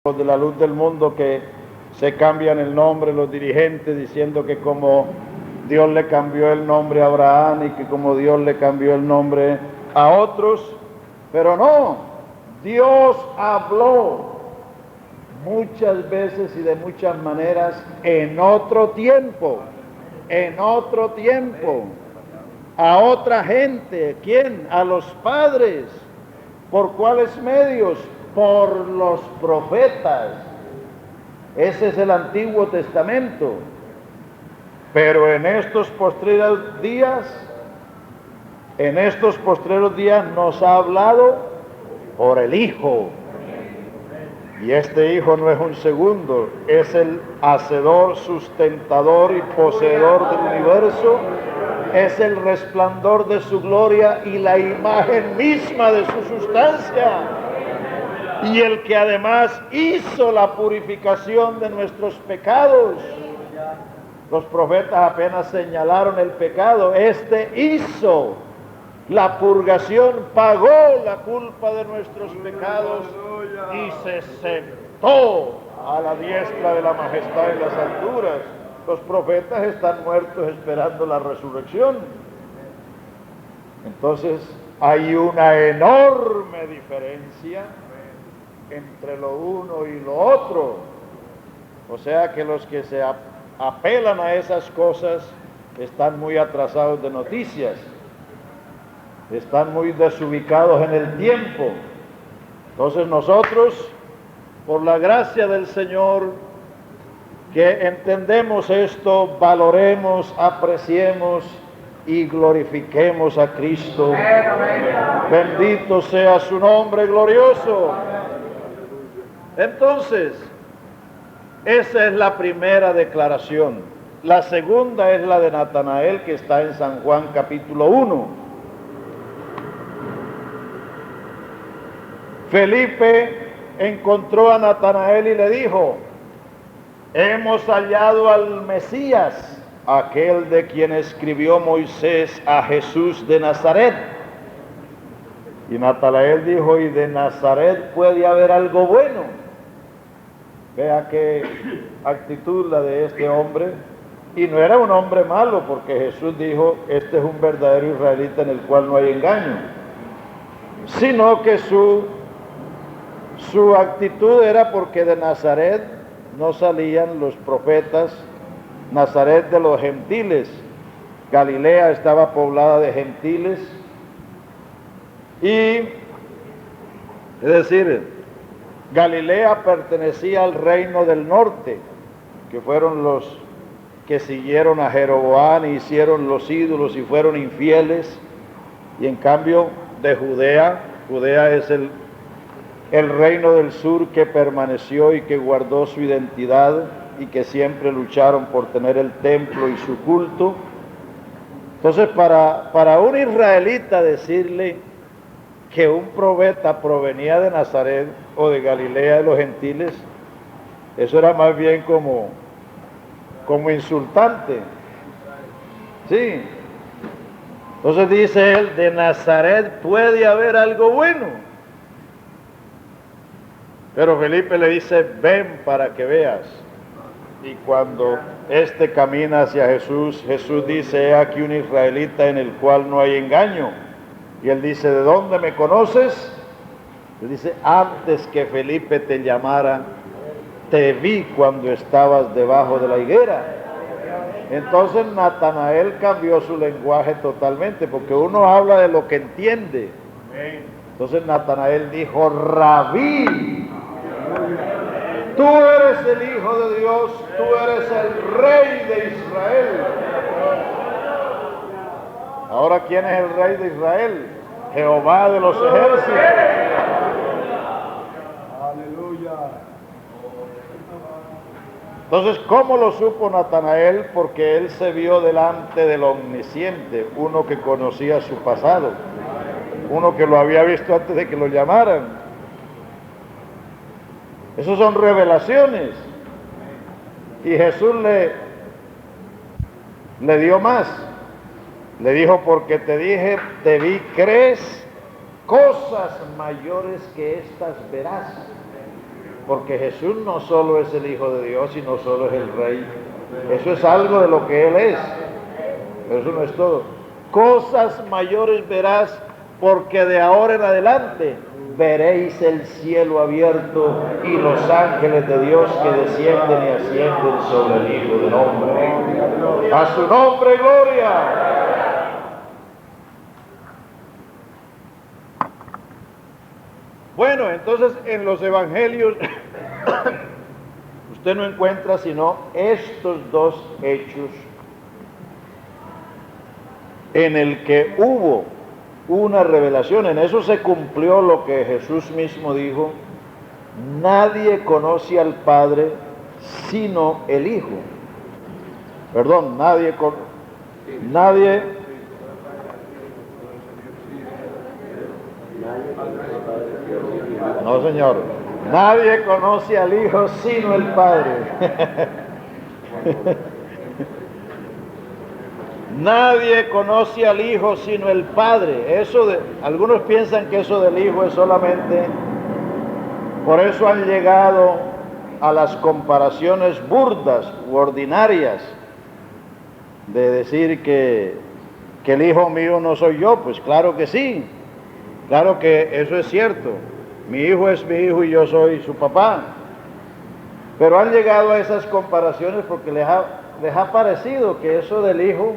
los de la luz del mundo que se cambian el nombre, los dirigentes, diciendo que como Dios le cambió el nombre a Abraham y que como Dios le cambió el nombre a otros, pero no, Dios habló muchas veces y de muchas maneras en otro tiempo, a otra gente. ¿Quién? A los padres. ¿Por cuáles medios? Por los profetas. Ese es el Antiguo Testamento. Pero en estos postreros días nos ha hablado por el Hijo. Y este Hijo no es un segundo, es el hacedor, sustentador y poseedor del universo, es el resplandor de su gloria y la imagen misma de su sustancia, y el que además hizo la purificación de nuestros pecados. Los profetas apenas señalaron el pecado, este hizo la purgación, pagó la culpa de nuestros pecados y se sentó a la diestra de la majestad en las alturas. Los profetas están muertos esperando la resurrección. Entonces hay una enorme diferencia entre lo uno y lo otro. O sea que los que se apelan a esas cosas están muy atrasados de noticias. Están muy desubicados en el tiempo. Entonces nosotros, por la gracia del Señor, que entendemos esto, valoremos, apreciemos y glorifiquemos a Cristo. Bendito sea su nombre glorioso. Entonces, esa es la primera declaración. La segunda es la de Natanael, que está en San Juan capítulo 1. Felipe encontró a Natanael y le dijo: hemos hallado al Mesías, aquel de quien escribió Moisés, a Jesús de Nazaret. Y Natanael dijo: ¿y de Nazaret puede haber algo bueno? Vea qué actitud la de este hombre. Y no era un hombre malo, porque Jesús dijo: este es un verdadero israelita en el cual no hay engaño. Sino que su actitud era porque de Nazaret no salían los profetas. Nazaret de los gentiles. Galilea estaba poblada de gentiles. Y, es decir, Galilea pertenecía al reino del norte, que fueron los que siguieron a Jeroboam y hicieron los ídolos y fueron infieles. Y en cambio de Judea es el reino del sur que permaneció y que guardó su identidad y que siempre lucharon por tener el templo y su culto. Entonces, para un israelita decirle que un profeta provenía de Nazaret o de Galilea de los gentiles, eso era más bien como insultante. Sí. Entonces dice él: de Nazaret puede haber algo bueno. Pero Felipe le dice: ven para que veas. Y cuando éste camina hacia Jesús, Jesús dice: he aquí un israelita en el cual no hay engaño. Y él dice: ¿de dónde me conoces? Le dice: antes que Felipe te llamara, te vi cuando estabas debajo de la higuera. Entonces Natanael cambió su lenguaje totalmente, porque uno habla de lo que entiende. Entonces Natanael dijo: Rabí, tú eres el Hijo de Dios, tú eres el Rey de Israel. Ahora, ¿quién es el Rey de Israel? Jehová de los ejércitos. Aleluya. Entonces, ¿cómo lo supo Natanael? Porque él se vio delante del Omnisciente, uno que conocía su pasado, uno que lo había visto antes de que lo llamaran. Esas son revelaciones. Y Jesús le dio más. Le dijo: porque te dije, te vi, crees, cosas mayores que estas verás. porque Jesús no solo es el Hijo de Dios y no solo es el Rey. Eso es algo de lo que Él es, pero eso no es todo. Cosas mayores verás, porque de ahora en adelante veréis el cielo abierto y los ángeles de Dios que descienden y ascienden sobre el Hijo del Hombre. A su nombre, gloria. Bueno, entonces en los evangelios usted no encuentra sino estos dos hechos en el que hubo una revelación. En eso se cumplió lo que Jesús mismo dijo: nadie conoce al Padre sino el Hijo. Perdón, nadie. No, señor. Nadie conoce al Hijo sino el Padre. Nadie conoce al Hijo sino el Padre. Algunos piensan que eso del Hijo es solamente, por eso han llegado a las comparaciones burdas u ordinarias de decir que el hijo mío no soy yo. Pues claro que sí, claro que eso es cierto. Mi hijo es mi hijo y yo soy su papá. Pero han llegado a esas comparaciones porque les ha parecido que eso del hijo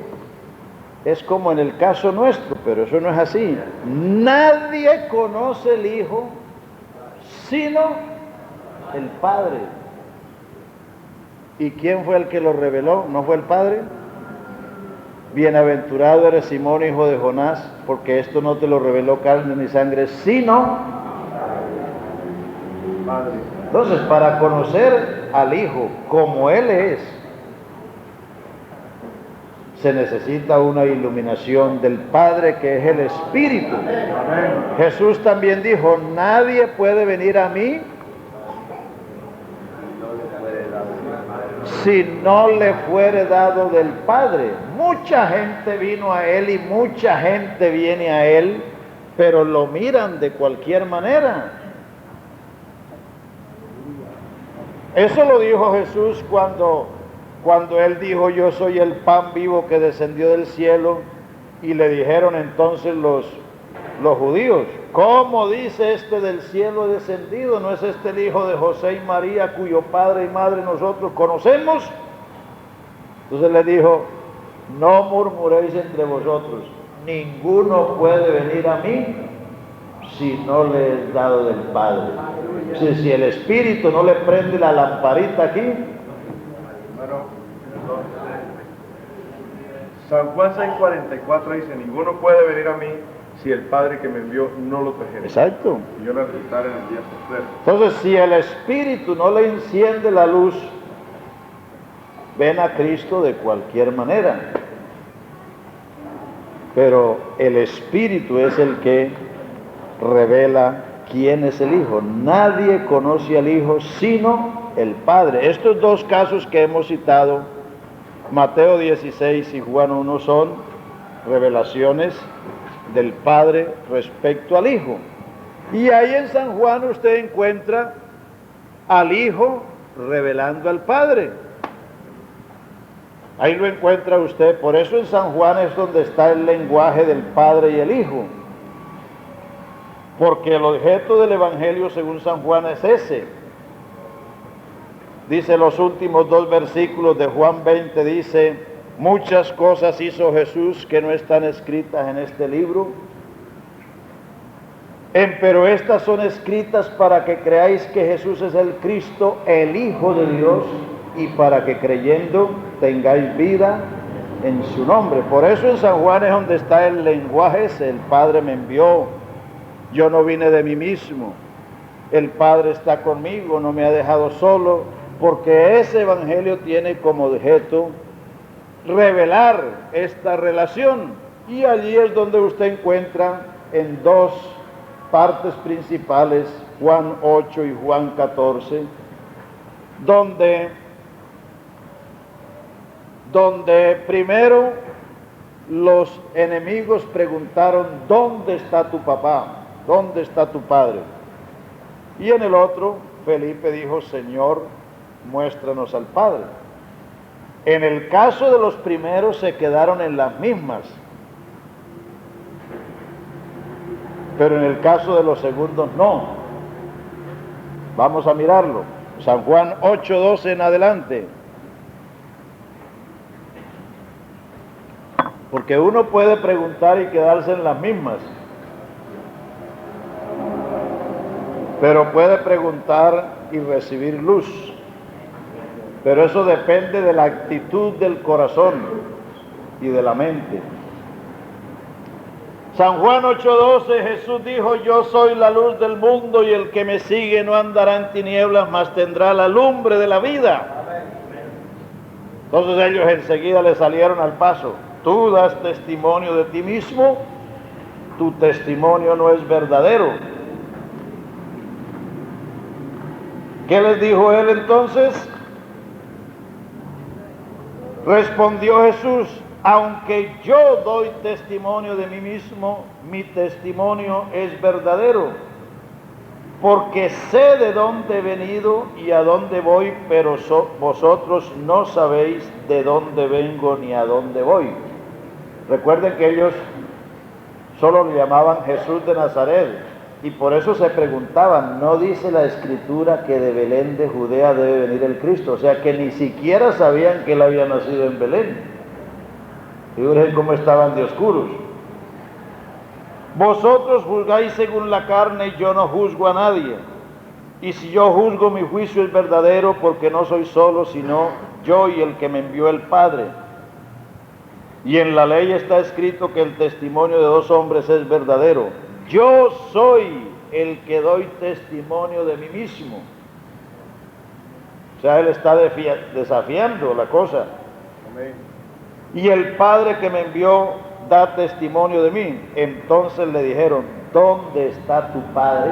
es como en el caso nuestro, pero eso no es así. Nadie conoce el Hijo sino el Padre. ¿Y quién fue el que lo reveló? ¿No fue el Padre? Bienaventurado eres Simón, hijo de Jonás, porque esto no te lo reveló carne ni sangre, sino Padre. Entonces, para conocer al Hijo como Él es, se necesita una iluminación del Padre, que es el Espíritu. Amén. Jesús también dijo: nadie puede venir a mí si no le fuere dado del Padre. Mucha gente vino a Él y mucha gente viene a Él, pero lo miran de cualquier manera. Eso lo dijo Jesús cuando Él dijo: yo soy el pan vivo que descendió del cielo. Y le dijeron entonces los judíos: ¿cómo dice este del cielo descendido? ¿No es este el hijo de José y María, cuyo padre y madre nosotros conocemos? Entonces le dijo: no murmuréis entre vosotros, ninguno puede venir a mí si no le es dado del Padre. Si el Espíritu no le prende la lamparita aquí. San Juan 6:44 dice: ninguno puede venir a mí si el Padre que me envió no lo trajera. Exacto. Y yo le resultaré en el día postrero. Entonces, si el Espíritu no le enciende la luz, ven a Cristo de cualquier manera. Pero el Espíritu es el que revela quién es el Hijo. Nadie conoce al Hijo sino el Padre. Estos dos casos que hemos citado, Mateo 16 y Juan 1, son revelaciones del Padre respecto al Hijo. Y ahí en San Juan usted encuentra al Hijo revelando al Padre. Ahí lo encuentra usted. Por eso en San Juan es donde está el lenguaje del Padre y el Hijo. Porque el objeto del Evangelio según San Juan es ese. Dice los últimos dos versículos de Juan 20, dice: muchas cosas hizo Jesús que no están escritas en este libro, pero estas son escritas para que creáis que Jesús es el Cristo, el Hijo de Dios, y para que creyendo tengáis vida en su nombre. Por eso en San Juan es donde está el lenguaje ese: el Padre me envió, yo no vine de mí mismo, el Padre está conmigo, no me ha dejado solo. Porque ese evangelio tiene como objeto revelar esta relación. Y allí es donde usted encuentra en dos partes principales, Juan 8 y Juan 14, donde primero los enemigos preguntaron: ¿dónde está tu papá? ¿Dónde está tu padre? Y en el otro, Felipe dijo, Señor, muéstranos al Padre. En el caso de los primeros se quedaron en las mismas, pero en el caso de los segundos no. Vamos a mirarlo. San Juan 8:12 en adelante. Porque uno puede preguntar y quedarse en las mismas, pero puede preguntar y recibir luz. Pero eso depende de la actitud del corazón y de la mente. San Juan 8:12, Jesús dijo, yo soy la luz del mundo y el que me sigue no andará en tinieblas, mas tendrá la lumbre de la vida. Entonces ellos enseguida le salieron al paso. Tú das testimonio de ti mismo, tu testimonio no es verdadero. ¿Qué les dijo él entonces? Respondió Jesús, aunque yo doy testimonio de mí mismo, mi testimonio es verdadero, porque sé de dónde he venido y a dónde voy, pero vosotros no sabéis de dónde vengo ni a dónde voy. Recuerden que ellos solo le llamaban Jesús de Nazaret, y por eso se preguntaban, ¿no dice la Escritura que de Belén de Judea debe venir el Cristo? O sea que ni siquiera sabían que él había nacido en Belén. Fíjense cómo estaban de oscuros. Vosotros juzgáis según la carne, yo no juzgo a nadie. Y si yo juzgo, mi juicio es verdadero, porque no soy solo, sino yo y el que me envió el Padre. Y en la ley está escrito que el testimonio de dos hombres es verdadero. Yo soy el que doy testimonio de mí mismo. O sea, él está desafiando la cosa. Amén. Y el Padre que me envió da testimonio de mí. Entonces le dijeron, ¿dónde está tu Padre?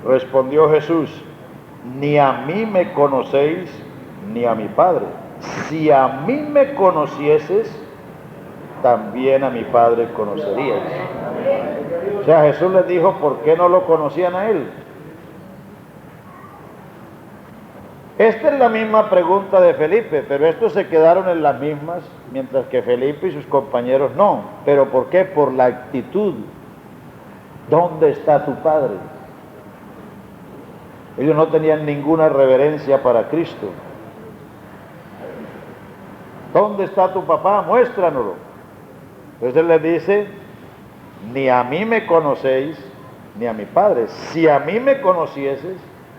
Respondió Jesús, ni a mí me conocéis, ni a mi Padre. Si a mí me conocieses, también a mi Padre conoceríais. O sea, Jesús les dijo, ¿por qué no lo conocían a él? Esta es la misma pregunta de Felipe, pero estos se quedaron en las mismas, mientras que Felipe y sus compañeros no. ¿Pero por qué? Por la actitud. ¿Dónde está tu Padre? Ellos no tenían ninguna reverencia para Cristo. ¿Dónde está tu papá? Muéstranoslo. Entonces él les dice, ni a mí me conocéis, ni a mi Padre. Si a mí me conocieses,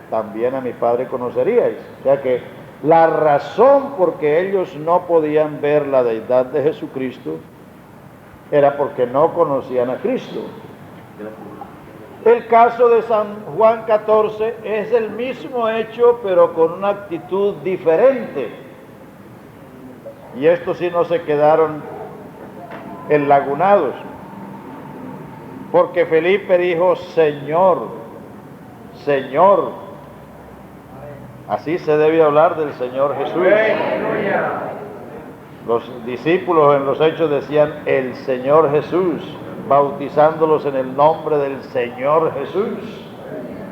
también a mi Padre conoceríais. O sea que la razón por que ellos no podían ver la deidad de Jesucristo era porque no conocían a Cristo. El caso de San Juan 14 es el mismo hecho, pero con una actitud diferente. Y estos sí no se quedaron enlagunados, porque Felipe dijo, Señor, Señor. Así se debe hablar del Señor Jesús. Los discípulos en los Hechos decían, el Señor Jesús, bautizándolos en el nombre del Señor Jesús,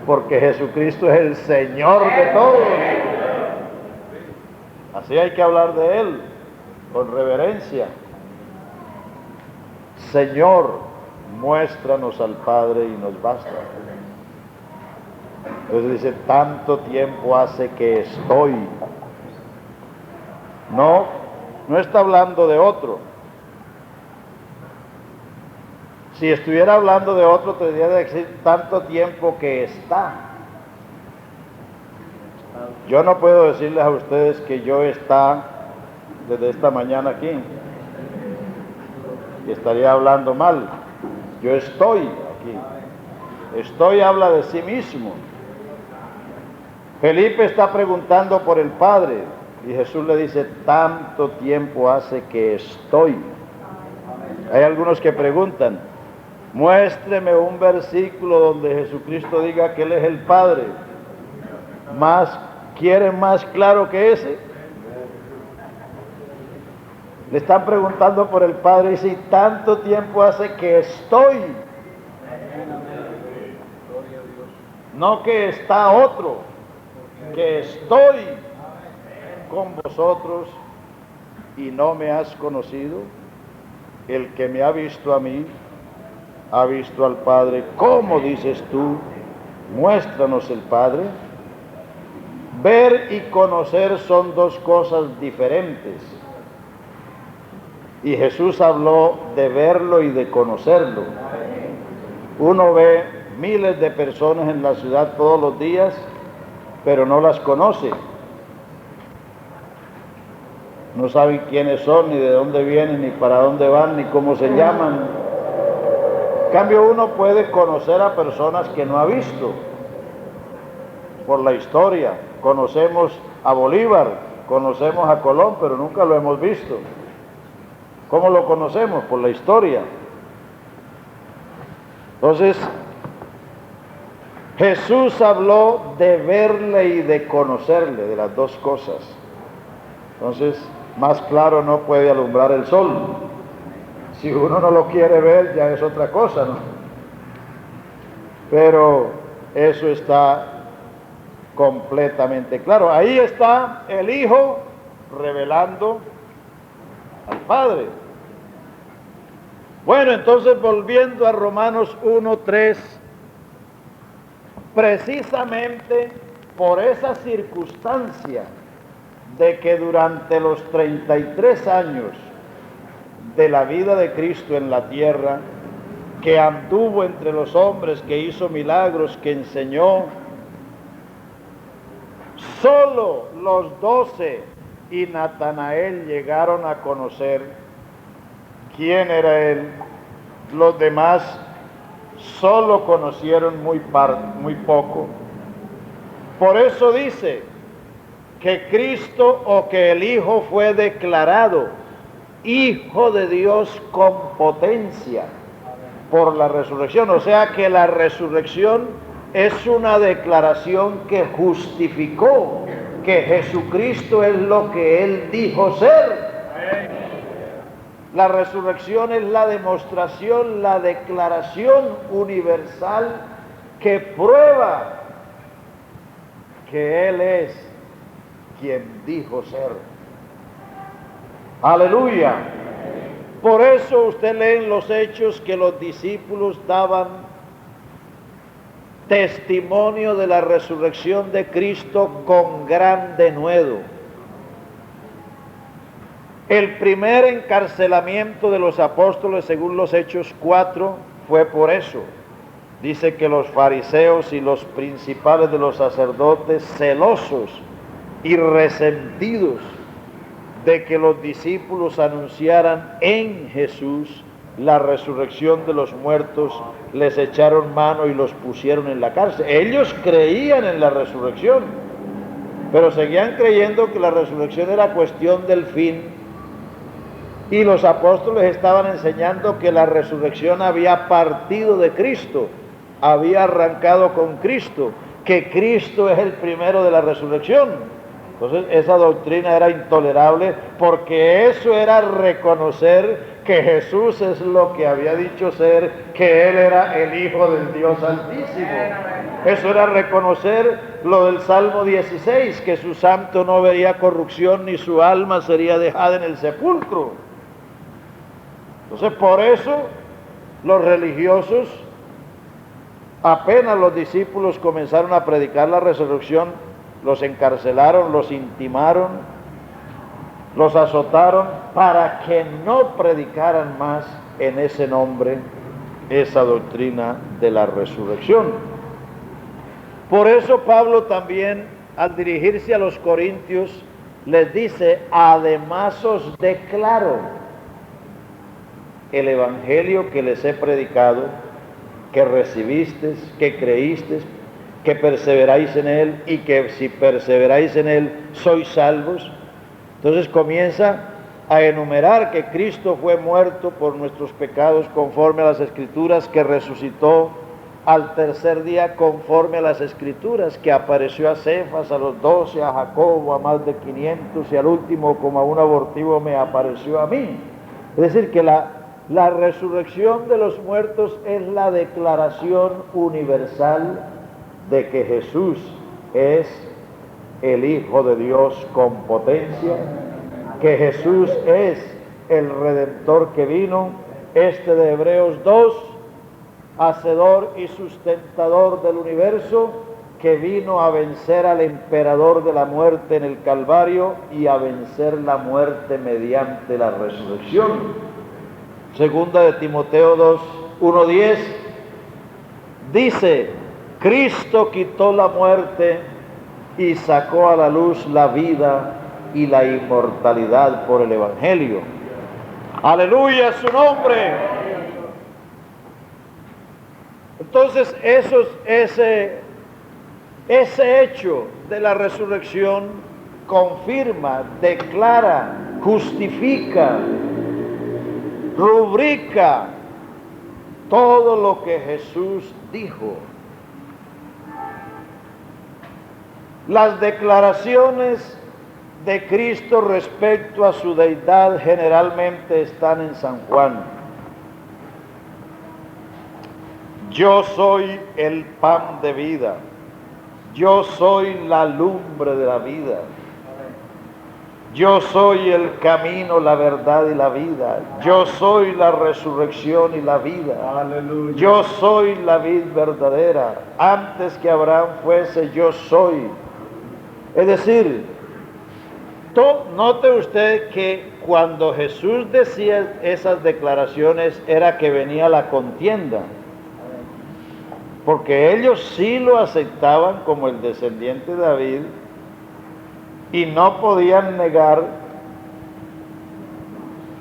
porque Jesucristo es el Señor de todos. Así hay que hablar de Él, con reverencia. Señor, muéstranos al Padre y nos basta. Entonces dice, tanto tiempo hace que estoy. No está hablando de otro. Si estuviera hablando de otro, tendría que decir tanto tiempo que está. Yo no puedo decirles a ustedes que yo está desde esta mañana aquí. Y estaría hablando mal. Yo estoy aquí. Estoy habla de sí mismo. Felipe está preguntando por el Padre y Jesús le dice, tanto tiempo hace que estoy. Hay algunos que preguntan, muéstreme un versículo donde Jesucristo diga que Él es el Padre. ¿Quieren más claro que ese? Le están preguntando por el Padre y dice, tanto tiempo hace que estoy. no que está otro, que estoy con vosotros y no me has conocido. El que me ha visto a mí, ha visto al Padre. ¿Cómo dices tú? Muéstranos el Padre. Ver y conocer son dos cosas diferentes. Y Jesús habló de verlo y de conocerlo. Uno ve miles de personas en la ciudad todos los días, pero no las conoce. No saben quiénes son, ni de dónde vienen, ni para dónde van, ni cómo se llaman. En cambio, uno puede conocer a personas que no ha visto por la historia. Conocemos a Bolívar, conocemos a Colón, pero nunca lo hemos visto. ¿Cómo lo conocemos? Por la historia. Entonces, Jesús habló de verle y de conocerle, de las dos cosas. Entonces, más claro no puede alumbrar el sol. Si uno no lo quiere ver, ya es otra cosa, ¿no? Pero eso está completamente claro. Ahí está el Hijo revelando al Padre. Bueno, entonces volviendo a Romanos 1:3, precisamente por esa circunstancia de que durante los 33 años de la vida de Cristo en la tierra, que anduvo entre los hombres, que hizo milagros, que enseñó, solo los 12 y Natanael llegaron a conocer quién era él. Los demás solo conocieron muy poco. Por eso dice que Cristo o que el Hijo fue declarado Hijo de Dios con potencia por la resurrección. O sea que la resurrección es una declaración que justificó que Jesucristo es lo que Él dijo ser. La resurrección es la demostración, la declaración universal que prueba que Él es quien dijo ser. Aleluya. Por eso usted lee en los Hechos que los discípulos daban testimonio de la resurrección de Cristo con gran denuedo. El primer encarcelamiento de los apóstoles, según los Hechos 4, fue por eso. Dice que los fariseos y los principales de los sacerdotes, celosos y resentidos de que los discípulos anunciaran en Jesús la resurrección de los muertos, les echaron mano y los pusieron en la cárcel. Ellos creían en la resurrección, pero seguían creyendo que la resurrección era cuestión del fin, y los apóstoles estaban enseñando que la resurrección había partido de Cristo, había arrancado con Cristo, que Cristo es el primero de la resurrección. Entonces esa doctrina era intolerable, porque eso era reconocer que Jesús es lo que había dicho ser, que Él era el Hijo del Dios Altísimo. Eso era reconocer lo del Salmo 16, que su santo no vería corrupción ni su alma sería dejada en el sepulcro. Entonces por eso los religiosos, apenas los discípulos comenzaron a predicar la resurrección, los encarcelaron, los intimaron, los azotaron para que no predicaran más en ese nombre esa doctrina de la resurrección. Por eso Pablo también, al dirigirse a los corintios, les dice: además os declaro el evangelio que les he predicado, que recibisteis, que creísteis, que perseveráis en él, y que si perseveráis en él sois salvos. Entonces comienza a enumerar que Cristo fue muerto por nuestros pecados conforme a las Escrituras, que resucitó al tercer día conforme a las Escrituras, que apareció a Cefas, a los 12, a Jacobo, a más de 500, y al último como a un abortivo me apareció a mí. Es decir, que la resurrección de los muertos es la declaración universal de que Jesús es el Hijo de Dios con potencia, que Jesús es el Redentor que vino, de Hebreos 2, hacedor y sustentador del universo, que vino a vencer al emperador de la muerte en el Calvario y a vencer la muerte mediante la resurrección. Segunda de Timoteo 2, 1:10 dice: Cristo quitó la muerte y sacó a la luz la vida y la inmortalidad por el Evangelio. ¡Aleluya su nombre! Entonces ese hecho de la resurrección confirma, declara, justifica, rubrica todo lo que Jesús dijo. Las declaraciones de Cristo respecto a su deidad generalmente están en San Juan. Yo soy el pan de vida, yo soy la lumbre de la vida, yo soy el camino, la verdad y la vida, yo soy la resurrección y la vida. Aleluya. Yo soy la vid verdadera, antes que Abraham fuese, yo soy. Es decir, note usted que cuando Jesús decía esas declaraciones era que venía la contienda, porque ellos sí lo aceptaban como el descendiente de David y no podían negar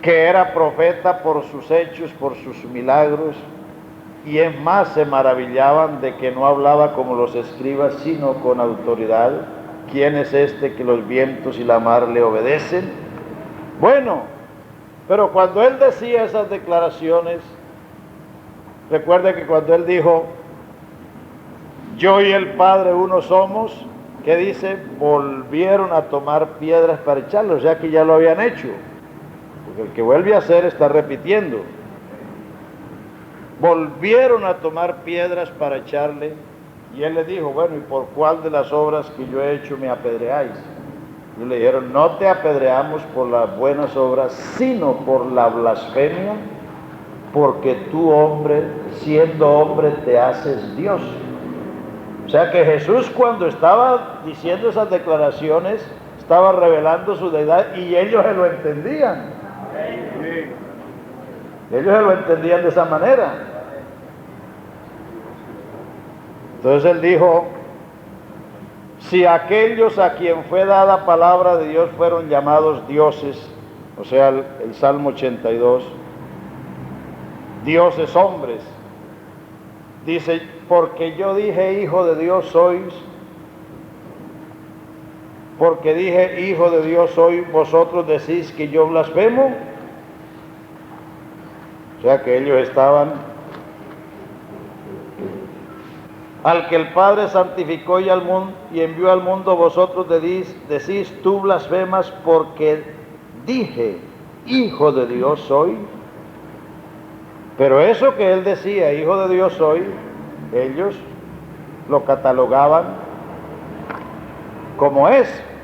que era profeta por sus hechos, por sus milagros, y es más, se maravillaban de que no hablaba como los escribas, sino con autoridad. ¿Quién es este que los vientos y la mar le obedecen? Bueno, pero cuando él decía esas declaraciones, recuerde que cuando él dijo, yo y el Padre uno somos, ¿qué dice? Volvieron a tomar piedras para echarlo, o sea que ya lo habían hecho, porque el que vuelve a hacer está repitiendo. Volvieron a tomar piedras para echarle, y él le dijo, bueno, ¿y por cuál de las obras que yo he hecho me apedreáis? Y le dijeron, no te apedreamos por las buenas obras, sino por la blasfemia, porque tú, hombre, siendo hombre, te haces Dios. O sea que Jesús, cuando estaba diciendo esas declaraciones, estaba revelando su deidad, y ellos se lo entendían. Ellos se lo entendían de esa manera. Entonces él dijo, si aquellos a quien fue dada palabra de Dios fueron llamados dioses, o sea, el Salmo 82, dioses hombres, dice, porque yo dije hijo de Dios sois, porque dije hijo de Dios soy, vosotros decís que yo blasfemo. O sea que ellos estaban, al que el Padre santificó y envió al mundo, vosotros decís, tú blasfemas, porque dije, hijo de Dios soy. Pero eso que él decía, hijo de Dios soy, ellos lo catalogaban como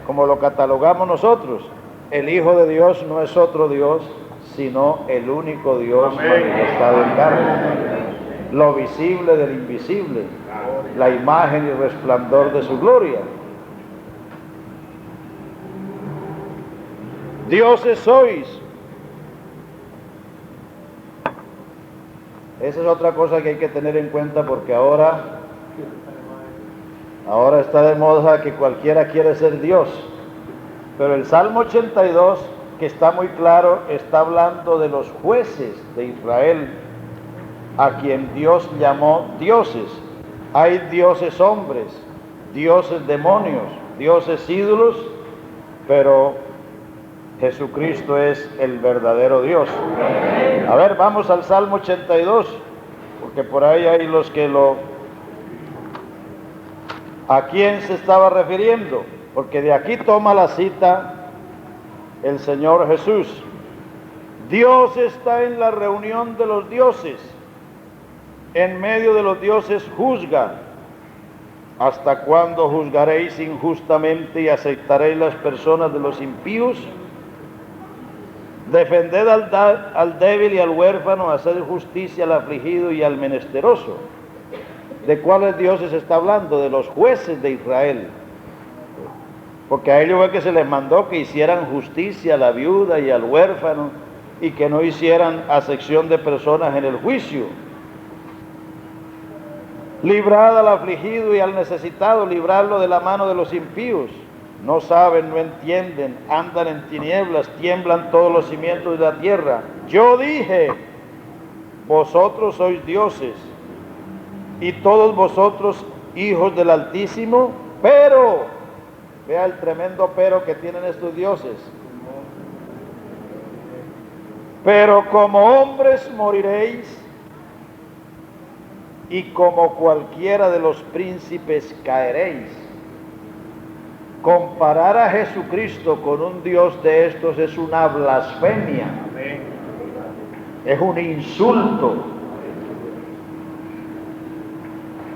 como lo catalogamos nosotros. El Hijo de Dios no es otro Dios, sino el único Dios manifestado en carne, lo visible del invisible, la imagen y resplandor de su gloria. Dioses sois. Esa es otra cosa que hay que tener en cuenta, porque ahora está de moda que cualquiera quiere ser Dios. Pero el Salmo 82, que está muy claro, está hablando de los jueces de Israel, a quien Dios llamó dioses. Hay dioses hombres, dioses demonios, dioses ídolos, pero Jesucristo es el verdadero Dios. A ver, vamos al Salmo 82, porque por ahí hay los que ¿a quién se estaba refiriendo? Porque de aquí toma la cita el Señor Jesús. Dios está en la reunión de los dioses, en medio de los dioses juzga. ¿Hasta cuándo juzgaréis injustamente y aceptaréis las personas de los impíos? Defended al débil y al huérfano, haced justicia al afligido y al menesteroso. ¿De cuáles dioses está hablando? De los jueces de Israel. Porque a ellos fue que se les mandó que hicieran justicia a la viuda y al huérfano y que no hicieran acepción de personas en el juicio. Librad al afligido y al necesitado, librarlo de la mano de los impíos. No saben, no entienden, andan en tinieblas, tiemblan todos los cimientos de la tierra. Yo dije, vosotros sois dioses, y todos vosotros hijos del Altísimo, pero, vea el tremendo pero que tienen estos dioses, pero como hombres moriréis, y como cualquiera de los príncipes caeréis. Comparar a Jesucristo con un Dios de estos es una blasfemia. Amén. Es un insulto.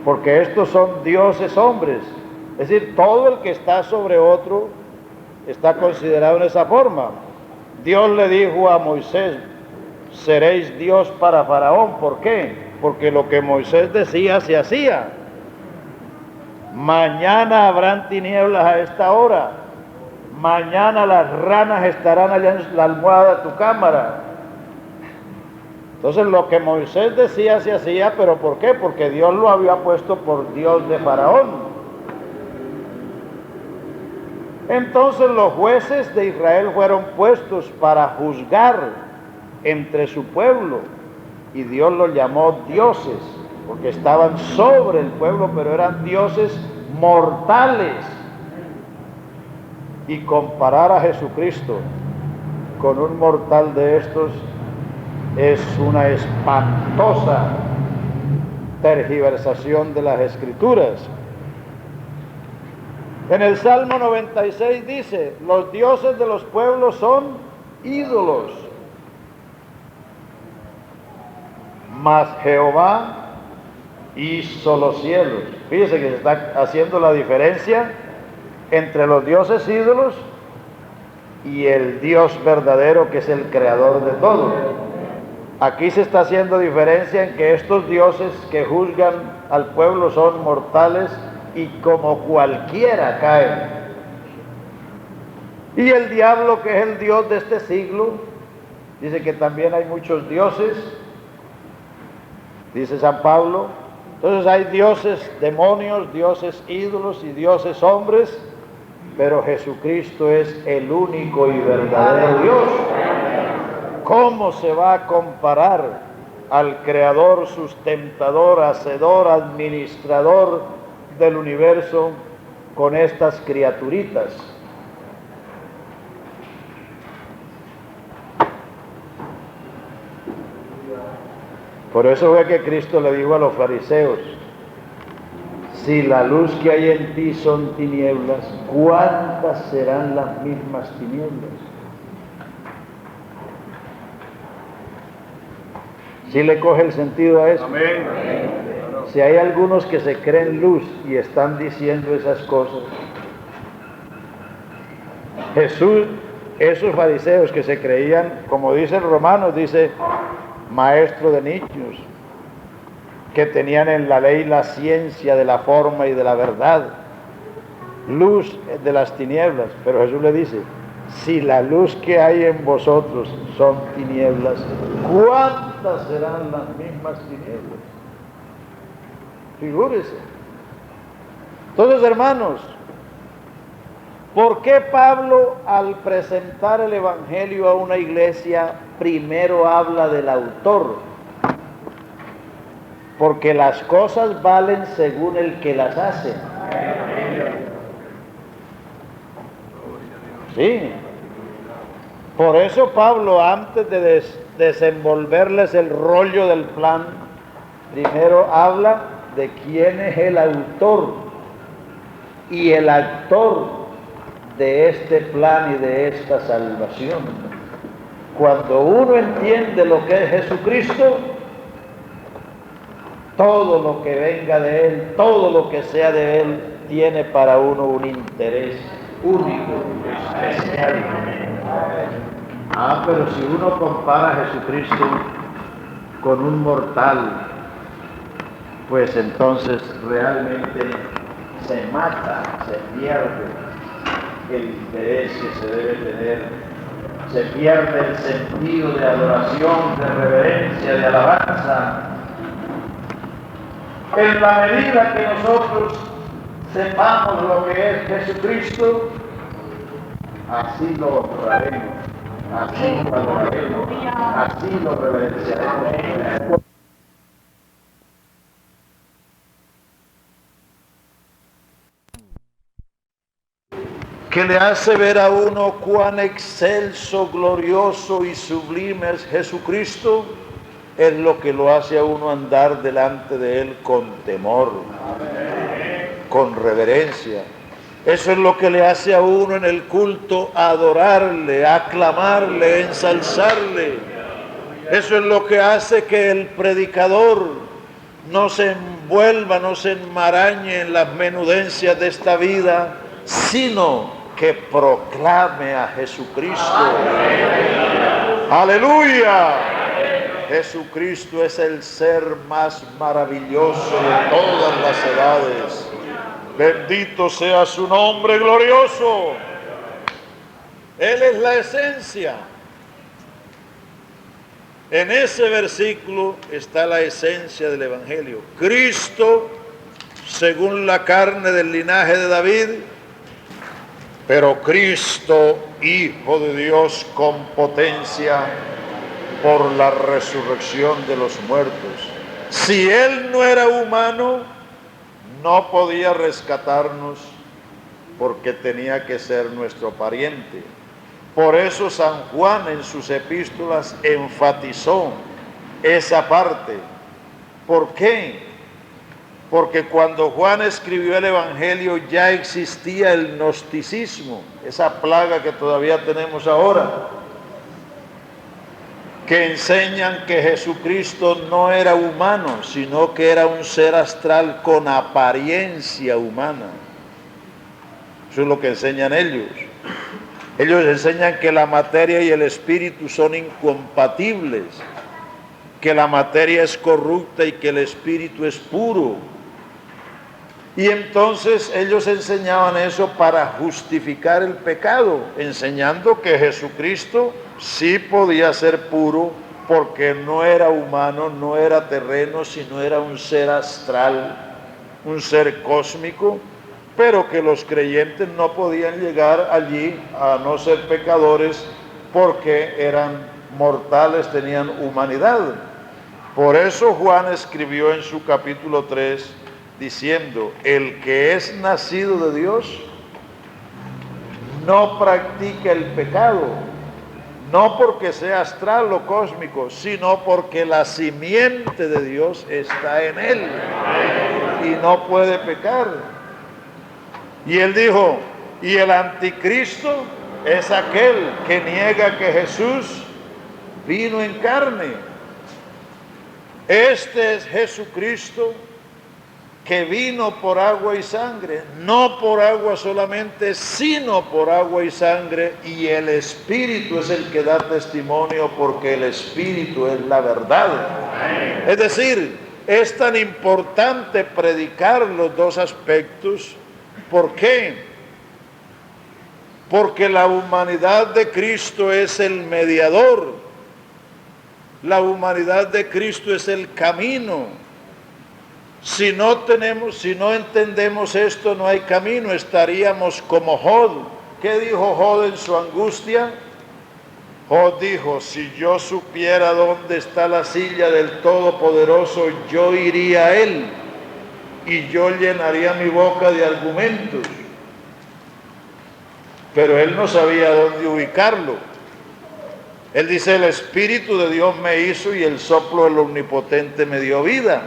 Porque estos son dioses hombres. Es decir, todo el que está sobre otro está considerado en esa forma. Dios le dijo a Moisés, seréis Dios para Faraón. ¿Por qué? Porque lo que Moisés decía se hacía. Mañana habrán tinieblas a esta hora. Mañana las ranas estarán allá en la almohada de tu cámara. Entonces lo que Moisés decía se hacía, pero ¿por qué? Porque Dios lo había puesto por Dios de Faraón. Entonces los jueces de Israel fueron puestos para juzgar entre su pueblo, y Dios los llamó dioses, porque estaban sobre el pueblo, pero eran dioses mortales. Y comparar a Jesucristo con un mortal de estos es una espantosa tergiversación de las Escrituras. En el Salmo 96 dice, los dioses de los pueblos son ídolos, mas Jehová hizo los cielos. Fíjese que se está haciendo la diferencia entre los dioses ídolos y el Dios verdadero, que es el creador de todo. Aquí se está haciendo diferencia en que estos dioses que juzgan al pueblo son mortales y como cualquiera caen. Y el diablo, que es el Dios de este siglo, dice que también hay muchos dioses, dice San Pablo. Entonces hay dioses demonios, dioses ídolos y dioses hombres, pero Jesucristo es el único y verdadero Dios. ¿Cómo se va a comparar al creador, sustentador, hacedor, administrador del universo con estas criaturitas? Por eso ve que Cristo le dijo a los fariseos, si la luz que hay en ti son tinieblas, ¿cuántas serán las mismas tinieblas? ¿Sí le coge el sentido a eso? Amén. Si hay algunos que se creen luz y están diciendo esas cosas, Jesús, esos fariseos que se creían, como dicen Romanos, dice, maestro de niños, que tenían en la ley la ciencia de la forma y de la verdad, luz de las tinieblas, pero Jesús le dice, si la luz que hay en vosotros son tinieblas, ¿cuántas serán las mismas tinieblas? Figúrese. Entonces, hermanos, ¿por qué Pablo, al presentar el Evangelio a una iglesia, primero habla del autor? Porque las cosas valen según el que las hace. Sí. Por eso Pablo, antes de desenvolverles el rollo del plan, primero habla de quién es el autor y el actor de este plan y de esta salvación. Cuando uno entiende lo que es Jesucristo, todo lo que venga de Él, todo lo que sea de Él, tiene para uno un interés único, especial. Pero si uno compara a Jesucristo con un mortal, pues entonces realmente se mata, se pierde el interés que se debe tener, se pierde el sentido de adoración, de reverencia, de alabanza. En la medida que nosotros sepamos lo que es Jesucristo, así lo honraremos, así lo adoraremos, así lo reverenciaremos. Que le hace ver a uno cuán excelso, glorioso y sublime es Jesucristo, es lo que lo hace a uno andar delante de Él con temor, con reverencia. Eso es lo que le hace a uno en el culto adorarle, aclamarle, ensalzarle. Eso es lo que hace que el predicador no se envuelva, no se enmarañe en las menudencias de esta vida, sino que proclame a Jesucristo. ¡Aleluya! Jesucristo es el ser más maravilloso de todas las edades. Bendito sea su nombre glorioso. Él es la esencia. En ese versículo está la esencia del Evangelio. Cristo, según la carne del linaje de David, pero Cristo, Hijo de Dios con potencia por la resurrección de los muertos. Si Él no era humano, no podía rescatarnos porque tenía que ser nuestro pariente. Por eso San Juan en sus epístolas enfatizó esa parte. ¿Por qué? Porque cuando Juan escribió el Evangelio ya existía el gnosticismo, esa plaga que todavía tenemos ahora, que enseñan que Jesucristo no era humano, sino que era un ser astral con apariencia humana. Eso es lo que enseñan ellos. Ellos enseñan que la materia y el espíritu son incompatibles, que la materia es corrupta y que el espíritu es puro. Y entonces ellos enseñaban eso para justificar el pecado, enseñando que Jesucristo sí podía ser puro porque no era humano, no era terreno, sino era un ser astral, un ser cósmico, pero que los creyentes no podían llegar allí a no ser pecadores porque eran mortales, tenían humanidad. Por eso Juan escribió en su capítulo 3 diciendo: el que es nacido de Dios no practica el pecado, no porque sea astral o cósmico, sino porque la simiente de Dios está en él y no puede pecar. Y él dijo: y el anticristo es aquel que niega que Jesús vino en carne. Este es Jesucristo que vino por agua y sangre, no por agua solamente, sino por agua y sangre, y el Espíritu es el que da testimonio, porque el Espíritu es la verdad. Es decir, es tan importante predicar los dos aspectos. ¿Por qué? Porque la humanidad de Cristo es el mediador, la humanidad de Cristo es el camino. Si no entendemos esto, no hay camino, estaríamos como Jod. ¿Qué dijo Jod en su angustia? Jod dijo: si yo supiera dónde está la silla del Todopoderoso, yo iría a él y yo llenaría mi boca de argumentos. Pero él no sabía dónde ubicarlo. Él dice: el Espíritu de Dios me hizo y el soplo del Omnipotente me dio vida.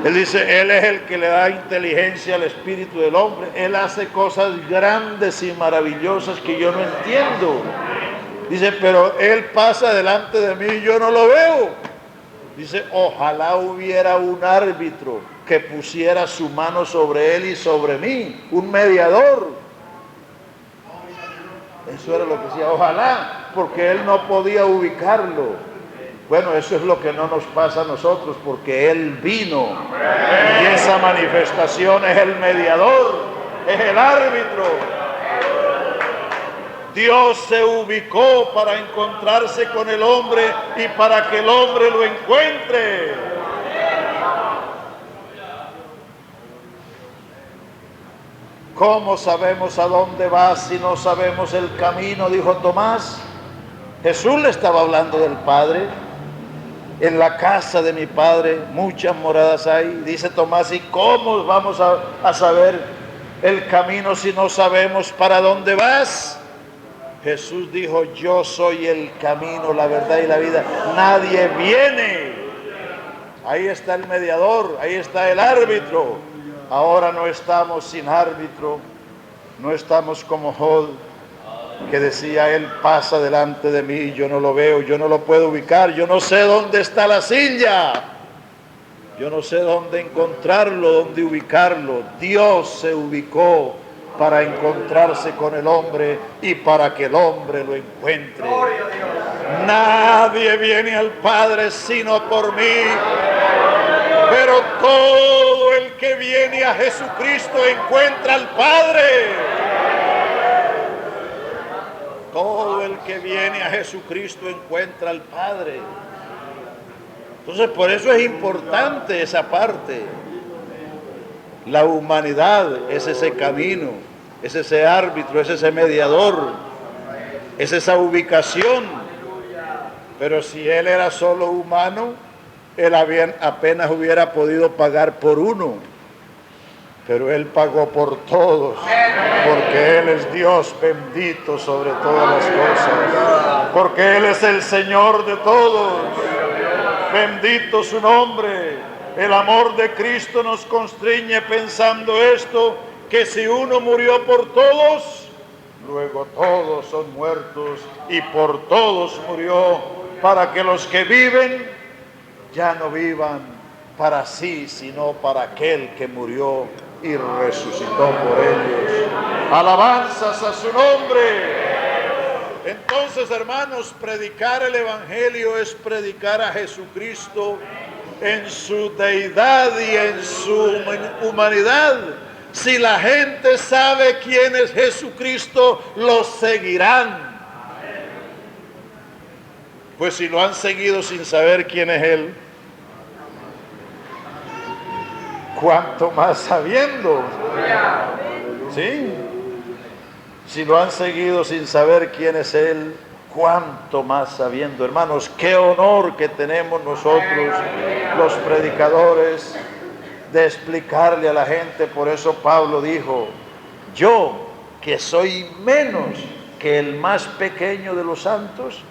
Él dice: Él es el que le da inteligencia al espíritu del hombre. Él hace cosas grandes y maravillosas que yo no entiendo. Dice: pero Él pasa delante de mí y yo no lo veo. Dice, ojalá hubiera un árbitro que pusiera su mano sobre él y sobre mí, un mediador. Eso era lo que decía, ojalá, porque él no podía ubicarlo. Bueno, eso es lo que no nos pasa a nosotros, porque él vino. Y esa manifestación es el mediador, es el árbitro. Dios se ubicó para encontrarse con el hombre y para que el hombre lo encuentre. ¿Cómo sabemos a dónde va si no sabemos el camino?, dijo Tomás. Jesús le estaba hablando del Padre. En la casa de mi Padre muchas moradas hay. Dice Tomás, ¿y cómo vamos a saber el camino si no sabemos para dónde vas? Jesús dijo, yo soy el camino, la verdad y la vida. Nadie viene. Ahí está el mediador, ahí está el árbitro. Ahora no estamos sin árbitro, no estamos como Job, que decía, él pasa delante de mí, yo no lo veo, yo no lo puedo ubicar, yo no sé dónde está la silla, yo no sé dónde encontrarlo, dónde ubicarlo. Dios se ubicó para encontrarse con el hombre y para que el hombre lo encuentre. Nadie viene al Padre sino por mí, pero todo el que viene a Jesucristo encuentra al Padre. Todo el que viene a Jesucristo encuentra al Padre. Entonces, por eso es importante esa parte. La humanidad es ese camino, es ese árbitro, es ese mediador, es esa ubicación. Pero si él era solo humano, él apenas hubiera podido pagar por uno. Pero él pagó por todos, porque él es Dios bendito sobre todas las cosas, porque él es el Señor de todos. Bendito su nombre. El amor de Cristo nos constriñe pensando esto, que si uno murió por todos, luego todos son muertos, y por todos murió, para que los que viven ya no vivan para sí, sino para aquel que murió y resucitó por ellos. Alabanzas a su nombre. Entonces, hermanos, predicar el Evangelio es predicar a Jesucristo en su deidad y en su humanidad. Si la gente sabe quién es Jesucristo, lo seguirán. Pues si lo han seguido sin saber quién es Él, cuánto más sabiendo. ¿Sí? Si lo han seguido sin saber quién es Él, cuánto más sabiendo. Hermanos, qué honor que tenemos nosotros, los predicadores, de explicarle a la gente. Por eso Pablo dijo, yo, que soy menos que el más pequeño de los santos,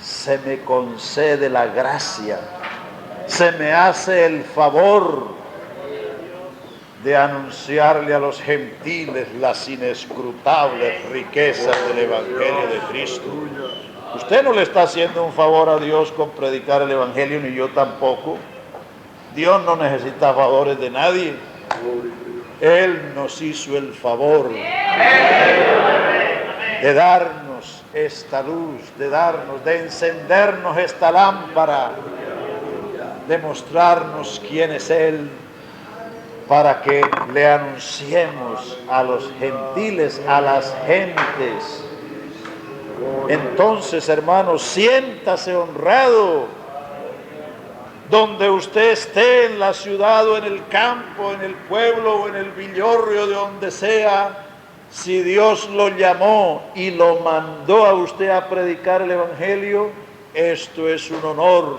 se me concede la gracia, se me hace el favor de anunciarle a los gentiles las inescrutables riquezas del Evangelio de Cristo. Usted no le está haciendo un favor a Dios con predicar el Evangelio, ni yo tampoco. Dios no necesita favores de nadie. Él nos hizo el favor de darnos esta luz, de encendernos esta lámpara, de mostrarnos quién es Él, para que le anunciemos a los gentiles, a las gentes. Entonces, hermanos, siéntase honrado donde usted esté, en la ciudad o en el campo, en el pueblo o en el villorrio, de donde sea. Si Dios lo llamó y lo mandó a usted a predicar el Evangelio, esto es un honor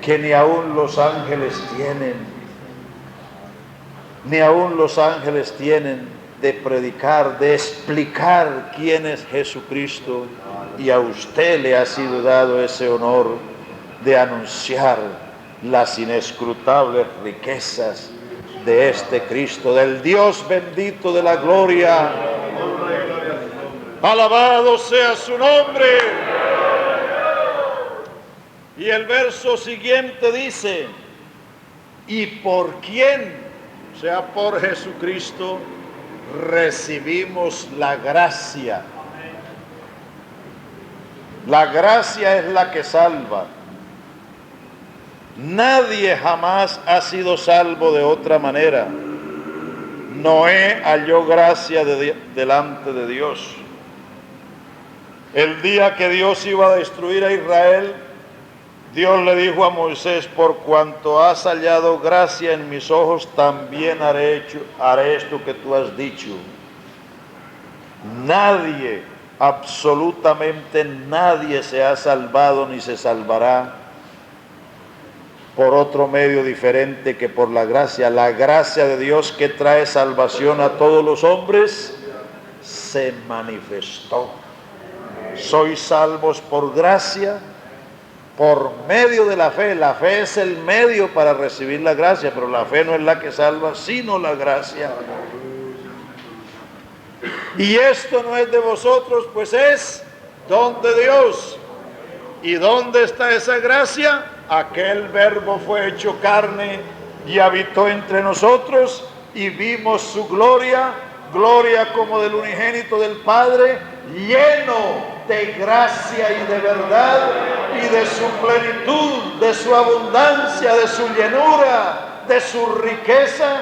que ni aún los ángeles tienen. Ni aún los ángeles tienen, de predicar, de explicar quién es Jesucristo, y a usted le ha sido dado ese honor de anunciar las inescrutables riquezas de este Cristo, del Dios bendito de la gloria. Alabado sea su nombre. Y el verso siguiente dice, ¿y por quién? O sea, por Jesucristo recibimos la gracia. La gracia es la que salva. Nadie jamás ha sido salvo de otra manera. Noé halló gracia delante de Dios. El día que Dios iba a destruir a Israel, Dios le dijo a Moisés, por cuanto has hallado gracia en mis ojos, también haré esto que tú has dicho. Nadie, absolutamente nadie se ha salvado ni se salvará por otro medio diferente que por la gracia. La gracia de Dios que trae salvación a todos los hombres se manifestó. Sois salvos por gracia, por medio de la fe. La fe es el medio para recibir la gracia, pero la fe no es la que salva, sino la gracia. Y esto no es de vosotros, pues es don de Dios. ¿Y dónde está esa gracia? Aquel Verbo fue hecho carne y habitó entre nosotros y vimos su gloria, gloria como del unigénito del Padre, lleno de gracia y de verdad, y de su plenitud, de su abundancia, de su llenura, de su riqueza,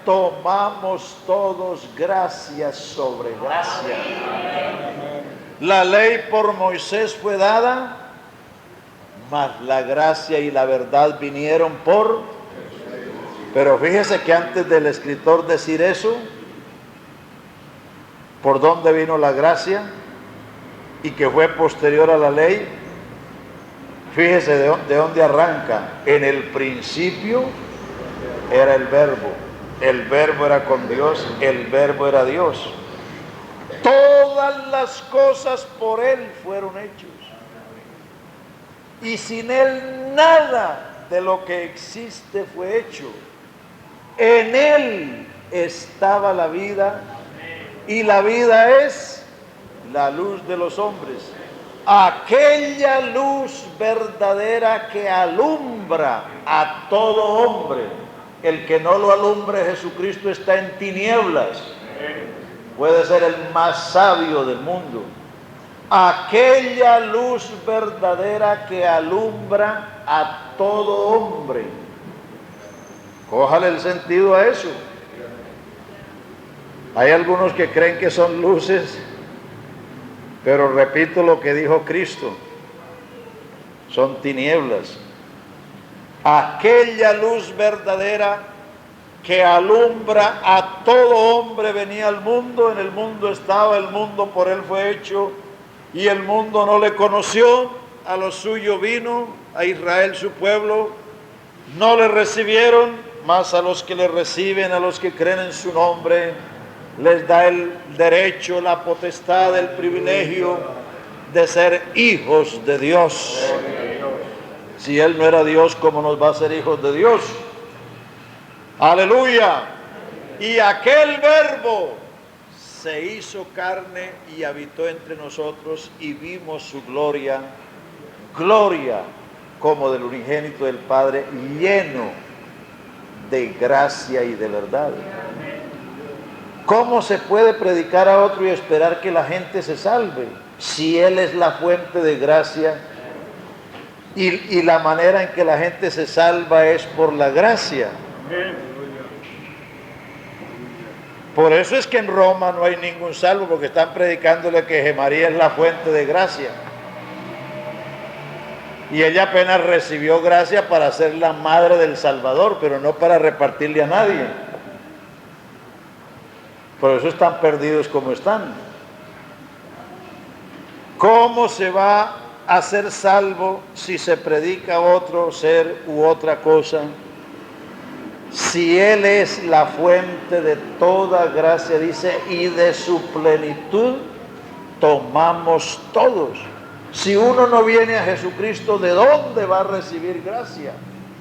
tomamos todos gracia sobre gracia. La ley por Moisés fue dada, mas la gracia y la verdad vinieron por... Pero fíjese que antes del escritor decir eso, ¿por dónde vino la gracia? Y que fue posterior a la ley. Fíjese de dónde arranca. En el principio era el Verbo era con Dios, el Verbo era Dios. Todas las cosas por Él fueron hechas. Y sin Él nada de lo que existe fue hecho. En Él estaba la vida, y la vida es la luz de los hombres. Aquella luz verdadera que alumbra a todo hombre. El que no lo alumbre Jesucristo está en tinieblas. Puede ser el más sabio del mundo. Aquella luz verdadera que alumbra a todo hombre. Cójale el sentido a eso. Hay algunos que creen que son luces, pero repito lo que dijo Cristo, son tinieblas. Aquella luz verdadera que alumbra a todo hombre venía al mundo, en el mundo estaba, el mundo por Él fue hecho, y el mundo no le conoció. A lo suyo vino, a Israel su pueblo, no le recibieron, mas a los que le reciben, a los que creen en su nombre, les da el derecho, la potestad, el privilegio de ser hijos de Dios. Si Él no era Dios, ¿cómo nos va a ser hijos de Dios? ¡Aleluya! Y aquel Verbo se hizo carne y habitó entre nosotros, y vimos su gloria, gloria como del unigénito del Padre, lleno de gracia y de verdad. ¿Cómo se puede predicar a otro y esperar que la gente se salve si Él es la fuente de gracia? Y la manera en que la gente se salva es por la gracia. Por eso es que en Roma no hay ningún salvo, porque están predicándole que María es la fuente de gracia. Y ella apenas recibió gracia para ser la madre del Salvador, pero no para repartirle a nadie. Por eso están perdidos como están. ¿Cómo se va a ser salvo si se predica otro ser u otra cosa? Si Él es la fuente de toda gracia, dice, y de su plenitud tomamos todos. Si uno no viene a Jesucristo, ¿de dónde va a recibir gracia?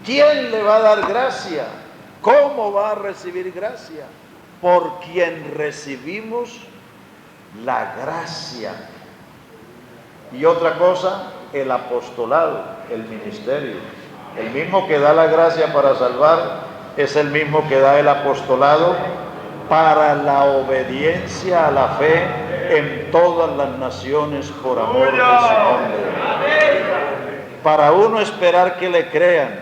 ¿Quién le va a dar gracia? ¿Cómo va a recibir gracia? Por quien recibimos la gracia Y otra cosa, el apostolado, el ministerio. El mismo que da la gracia para salvar es el mismo que da el apostolado para la obediencia a la fe en todas las naciones por amor de su nombre. Para uno esperar que le crean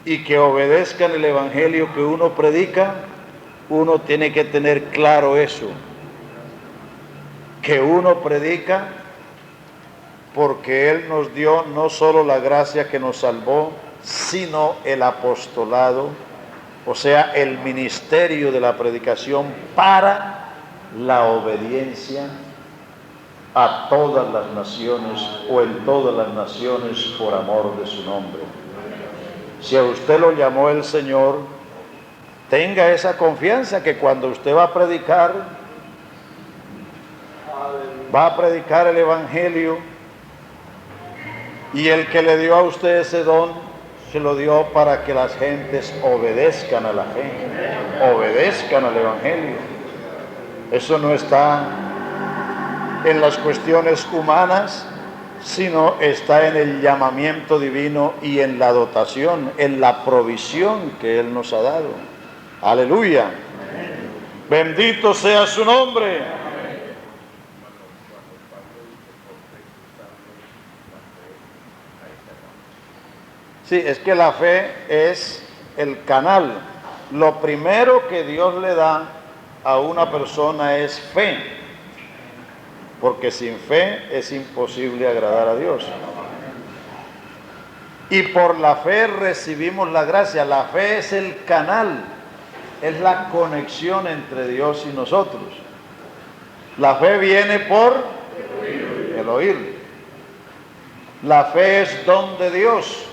y que obedezcan el evangelio que uno predica, uno tiene que tener claro eso, que uno predica porque Él nos dio no solo la gracia que nos salvó, sino el apostolado, o sea, el ministerio de la predicación para la obediencia a todas las naciones o en todas las naciones por amor de su nombre. Si a usted lo llamó el Señor, tenga esa confianza que cuando usted va a predicar el evangelio, y el que le dio a usted ese don, se lo dio para que las gentes obedezcan a la fe, obedezcan al evangelio. Eso no está en las cuestiones humanas, sino está en el llamamiento divino y en la dotación, en la provisión que Él nos ha dado. Aleluya. Bendito sea su nombre. Sí, es que la fe es el canal. Lo primero que Dios le da a una persona es fe, porque sin fe es imposible agradar a Dios. Y por la fe recibimos la gracia. La fe es el canal, es la conexión entre Dios y nosotros. La fe viene por el oír. La fe es don de Dios.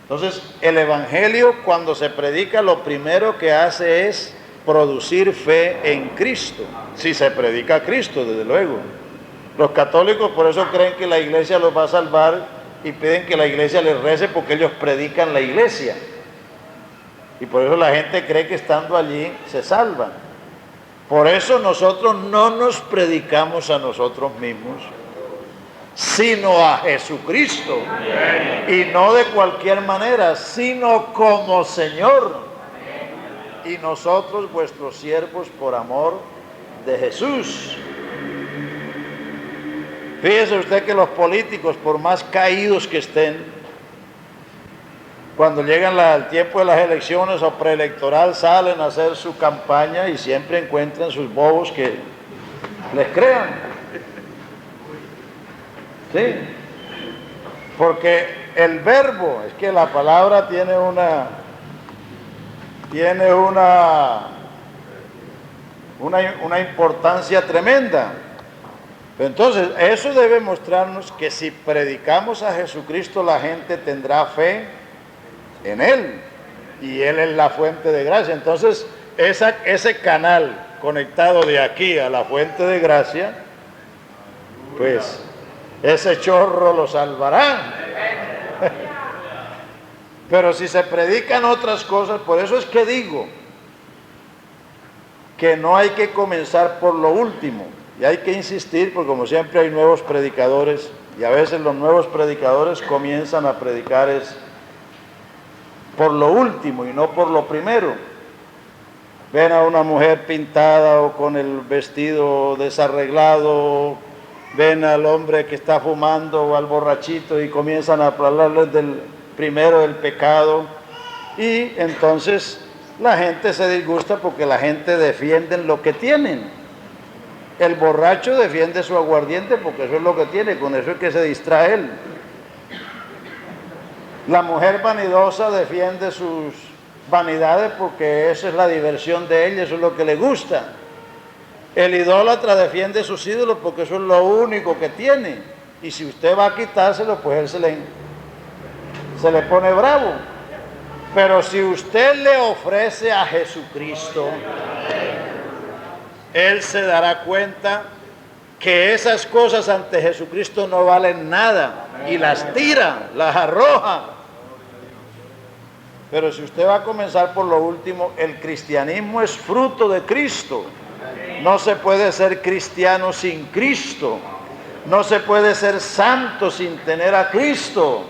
Entonces, el evangelio, cuando se predica, lo primero que hace es producir fe en Cristo. Si se predica a Cristo, desde luego. Los católicos por eso creen que la iglesia los va a salvar y piden que la iglesia les rece porque ellos predican la iglesia. Y por eso la gente cree que estando allí se salvan. Por eso nosotros no nos predicamos a nosotros mismos, sino a Jesucristo, y no de cualquier manera, sino como Señor, y nosotros vuestros siervos por amor de Jesús. Fíjese usted que los políticos, por más caídos que estén, cuando llegan el tiempo de las elecciones o preelectoral, salen a hacer su campaña y siempre encuentran sus bobos que les crean. Sí, porque el verbo, es que la palabra tiene una importancia tremenda. Entonces, eso debe mostrarnos que si predicamos a Jesucristo, la gente tendrá fe en Él, y Él es la fuente de gracia. Entonces, ese canal conectado de aquí a la fuente de gracia, pues ese chorro lo salvará. Pero si se predican otras cosas, por eso es que digo que no hay que comenzar por lo último, y hay que insistir, porque como siempre hay nuevos predicadores, y a veces los nuevos predicadores comienzan a predicar por lo último y no por lo primero. Ven a una mujer pintada o con el vestido desarreglado, ven al hombre que está fumando o al borrachito y comienzan a hablarles primero del pecado, y entonces la gente se disgusta porque la gente defiende lo que tienen. El borracho defiende su aguardiente porque eso es lo que tiene, con eso es que se distrae él. La mujer vanidosa defiende sus vanidades porque esa es la diversión de ella, eso es lo que le gusta. El idólatra defiende sus ídolos porque eso es lo único que tiene. Y si usted va a quitárselo, pues él se le pone bravo. Pero si usted le ofrece a Jesucristo, Él se dará cuenta que esas cosas ante Jesucristo no valen nada y las tira, las arroja. Pero si usted va a comenzar por lo último, el cristianismo es fruto de Cristo. No se puede ser cristiano sin Cristo. No se puede ser santo sin tener a Cristo.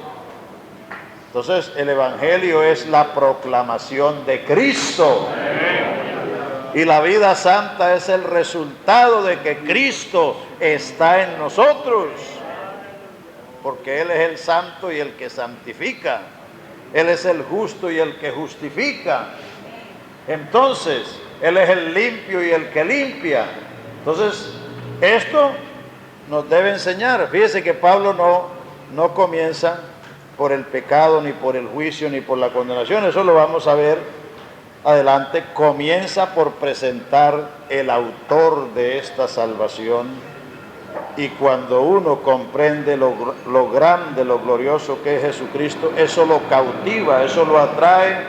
Entonces el Evangelio es la proclamación de Cristo. Y la vida santa es el resultado de que Cristo está en nosotros. Porque Él es el santo y el que santifica. Él es el justo y el que justifica. Entonces, Él es el limpio y el que limpia. Entonces, esto nos debe enseñar. Fíjese que Pablo no comienza por el pecado, ni por el juicio, ni por la condenación. Eso lo vamos a ver adelante. Comienza por presentar el autor de esta salvación. Y cuando uno comprende lo grande, lo glorioso que es Jesucristo, eso lo cautiva, eso lo atrae.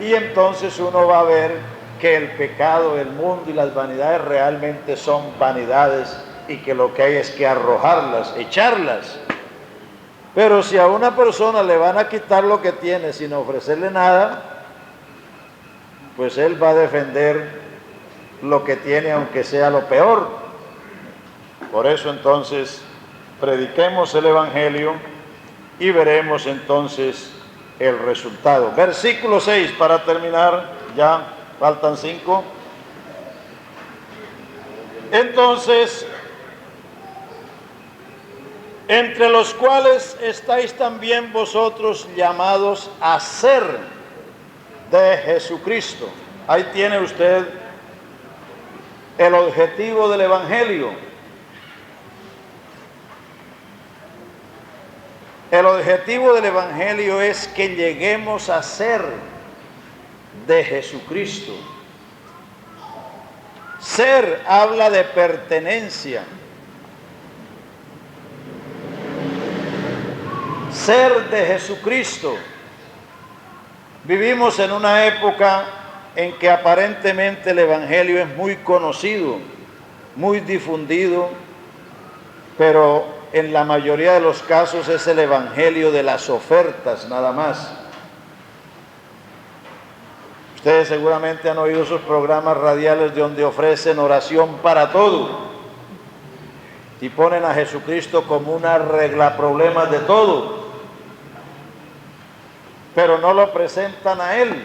Y entonces uno va a ver que el pecado, el mundo y las vanidades realmente son vanidades y que lo que hay es que arrojarlas, echarlas. Pero si a una persona le van a quitar lo que tiene sin ofrecerle nada, pues él va a defender lo que tiene aunque sea lo peor. Por eso entonces prediquemos el Evangelio y veremos entonces el resultado. Versículo 6 para terminar, ya faltan 5. Entonces, entre los cuales estáis también vosotros llamados a ser de Jesucristo. Ahí tiene usted el objetivo del Evangelio. El objetivo del Evangelio es que lleguemos a ser de Jesucristo. Ser habla de pertenencia. Ser de Jesucristo. Vivimos en una época en que aparentemente el Evangelio es muy conocido, muy difundido, pero en la mayoría de los casos es el Evangelio de las ofertas nada más. Ustedes seguramente han oído esos programas radiales donde ofrecen oración para todo y ponen a Jesucristo como una arregla problemas de todo, pero no lo presentan a Él.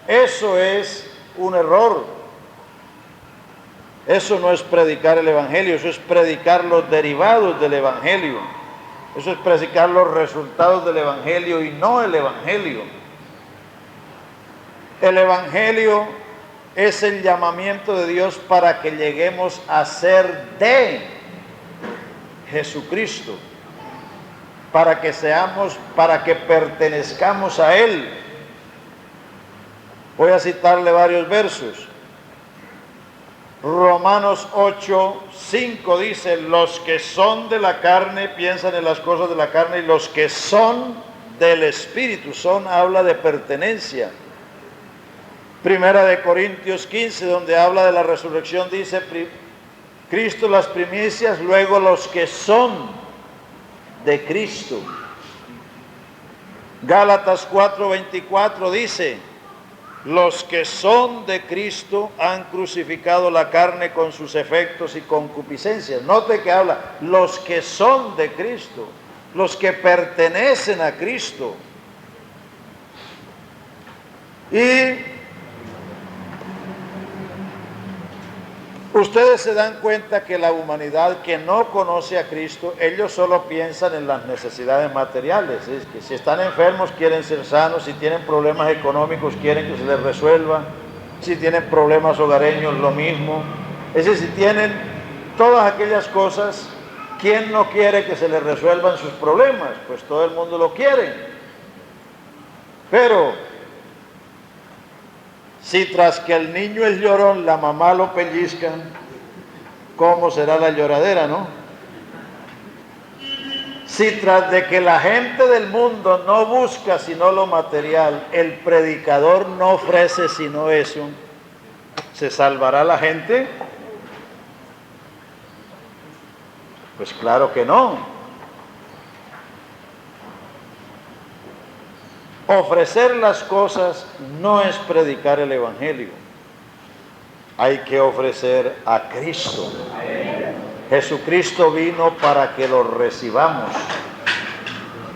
Eso es un error. Eso no es predicar el Evangelio, eso es predicar los derivados del Evangelio. Eso es predicar los resultados del Evangelio y no el Evangelio. El Evangelio es el llamamiento de Dios para que lleguemos a ser de Jesucristo, para que pertenezcamos a Él. Voy a citarle varios versos. Romanos 8:5 dice: los que son de la carne piensan en las cosas de la carne, y los que son del Espíritu, habla de pertenencia. Primera de Corintios 15, donde habla de la resurrección, dice: Cristo las primicias, luego los que son de Cristo. Gálatas 4:24 dice: los que son de Cristo han crucificado la carne con sus efectos y concupiscencias. Note que habla, los que son de Cristo, los que pertenecen a Cristo. Y ustedes se dan cuenta que la humanidad que no conoce a Cristo, ellos solo piensan en las necesidades materiales. Es que si están enfermos quieren ser sanos, si tienen problemas económicos quieren que se les resuelva, si tienen problemas hogareños lo mismo. Es decir, si tienen todas aquellas cosas, ¿quién no quiere que se les resuelvan sus problemas? Pues todo el mundo lo quiere. Pero si tras que el niño es llorón, la mamá lo pellizca, ¿cómo será la lloradera, no? Si tras de que la gente del mundo no busca sino lo material, el predicador no ofrece sino eso, ¿se salvará la gente? Pues claro que no. Ofrecer las cosas no es predicar el Evangelio. Hay que ofrecer a Cristo. Jesucristo vino para que lo recibamos.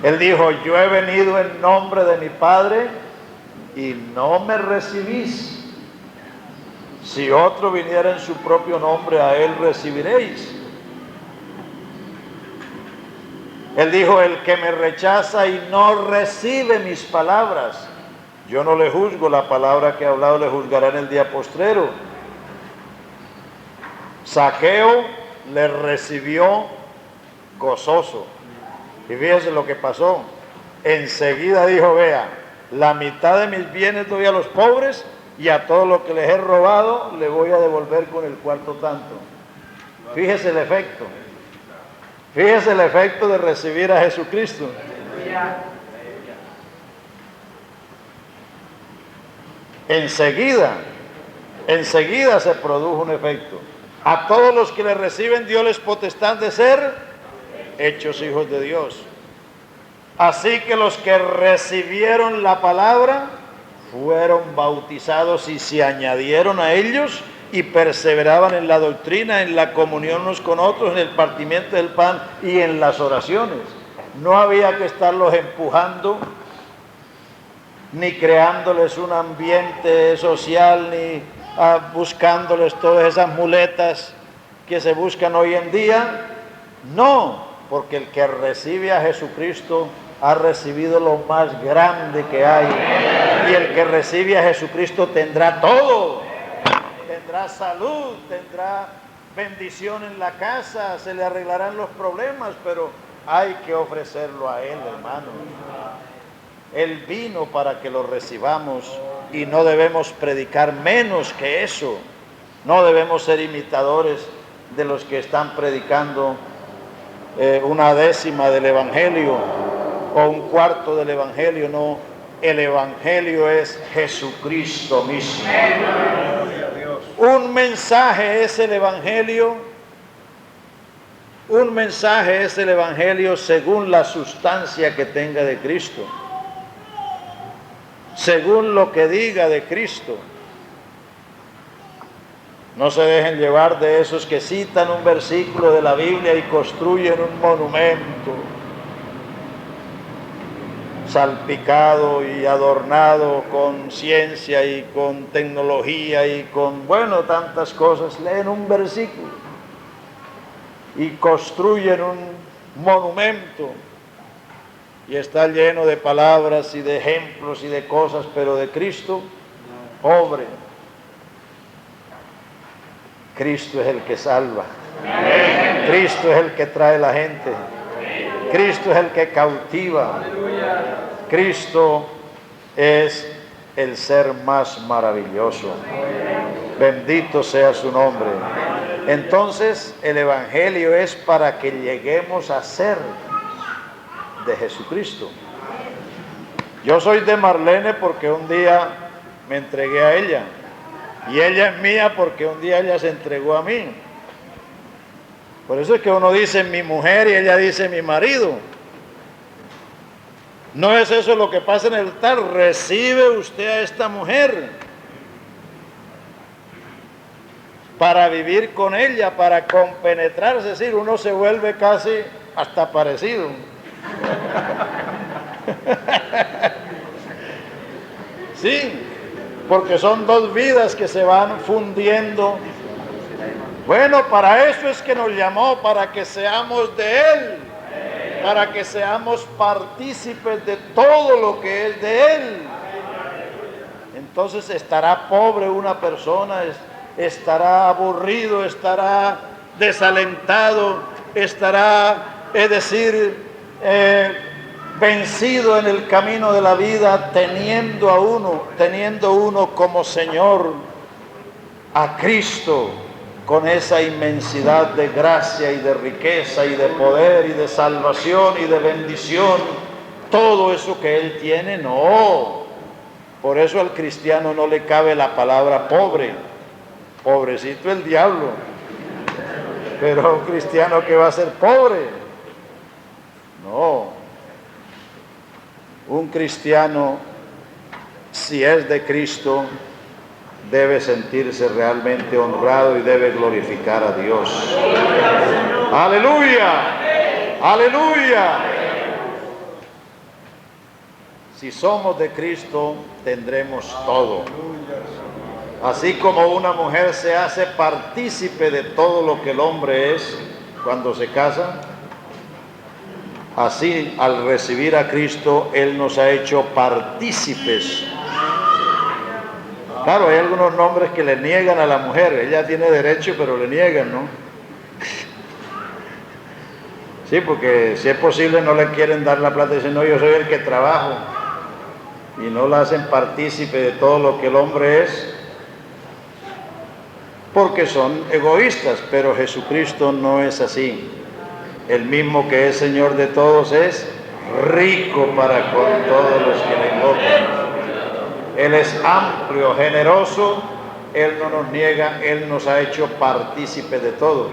Él dijo, yo he venido en nombre de mi Padre y no me recibís. Si otro viniera en su propio nombre, a él recibiréis. Él dijo, el que me rechaza y no recibe mis palabras, yo no le juzgo, la palabra que he hablado le juzgará en el día postrero. Zaqueo le recibió gozoso. Y fíjese lo que pasó. Enseguida dijo, vea, la mitad de mis bienes doy a los pobres y a todo lo que les he robado le voy a devolver con el cuarto tanto. Fíjese el efecto. Fíjese el efecto de recibir a Jesucristo. Enseguida se produjo un efecto. A todos los que le reciben, Dios les potestad de ser hechos hijos de Dios. Así que los que recibieron la palabra fueron bautizados y se añadieron a ellos y perseveraban en la doctrina, en la comunión unos con otros, en el partimiento del pan y en las oraciones. No había que estarlos empujando, ni creándoles un ambiente social, ni buscándoles todas esas muletas que se buscan hoy en día. No, porque el que recibe a Jesucristo ha recibido lo más grande que hay. Y el que recibe a Jesucristo tendrá todo. Tendrá salud, tendrá bendición en la casa, se le arreglarán los problemas, pero hay que ofrecerlo a Él, hermano. Él vino para que lo recibamos y no debemos predicar menos que eso. No debemos ser imitadores de los que están predicando una décima del Evangelio o un cuarto del Evangelio. No, el Evangelio es Jesucristo mismo. Un mensaje es el Evangelio. Un mensaje es el Evangelio según la sustancia que tenga de Cristo, según lo que diga de Cristo. No se dejen llevar de esos que citan un versículo de la Biblia y construyen un monumento salpicado y adornado con ciencia y con tecnología y con, bueno, tantas cosas. Leen un versículo y construyen un monumento y está lleno de palabras y de ejemplos y de cosas, pero de Cristo, pobre. Cristo es el que salva. Cristo es el que trae la gente. Cristo es el que cautiva. Cristo es el ser más maravilloso. Bendito sea su nombre. Entonces, el Evangelio es para que lleguemos a ser de Jesucristo. Yo soy de Marlene porque un día me entregué a ella. Y ella es mía porque un día ella se entregó a mí. Por eso es que uno dice mi mujer y ella dice mi marido. No es eso lo que pasa en el altar. Recibe usted a esta mujer para vivir con ella, para compenetrarse. Es decir, uno se vuelve casi hasta parecido. Sí, porque son dos vidas que se van fundiendo. Bueno, para eso es que nos llamó, para que seamos de Él, para que seamos partícipes de todo lo que es de Él. Entonces estará pobre una persona, estará aburrido, estará desalentado, estará, es decir, vencido en el camino de la vida, teniendo uno como Señor a Cristo, con esa inmensidad de gracia y de riqueza y de poder y de salvación y de bendición, todo eso que Él tiene. No, por eso al cristiano no le cabe la palabra pobre. Pobrecito el diablo, pero un cristiano que va a ser pobre, no. Un cristiano, si es de Cristo, debe sentirse realmente honrado y debe glorificar a Dios. ¡Aleluya! ¡Aleluya! Si somos de Cristo, tendremos todo. Así como una mujer se hace partícipe de todo lo que el hombre es cuando se casa, así al recibir a Cristo, Él nos ha hecho partícipes. Claro, hay algunos nombres que le niegan a la mujer, ella tiene derecho, pero le niegan, ¿no? Sí, porque si es posible no le quieren dar la plata y dicen, no, yo soy el que trabajo, y no la hacen partícipe de todo lo que el hombre es, porque son egoístas, pero Jesucristo no es así. El mismo que es Señor de todos es rico para con todos los que le invocan. Él es amplio, generoso, Él no nos niega, Él nos ha hecho partícipe de todo.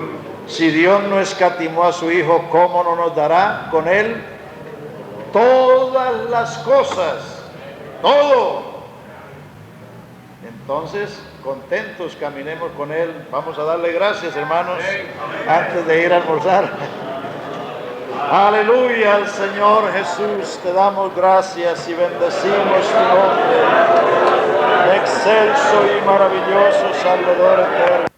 Si Dios no escatimó a su Hijo, ¿cómo no nos dará con Él todas las cosas? Todo. Entonces, contentos, caminemos con Él. Vamos a darle gracias, hermanos, antes de ir a almorzar. Aleluya al Señor Jesús, te damos gracias y bendecimos tu nombre. Excelso y maravilloso Salvador eterno.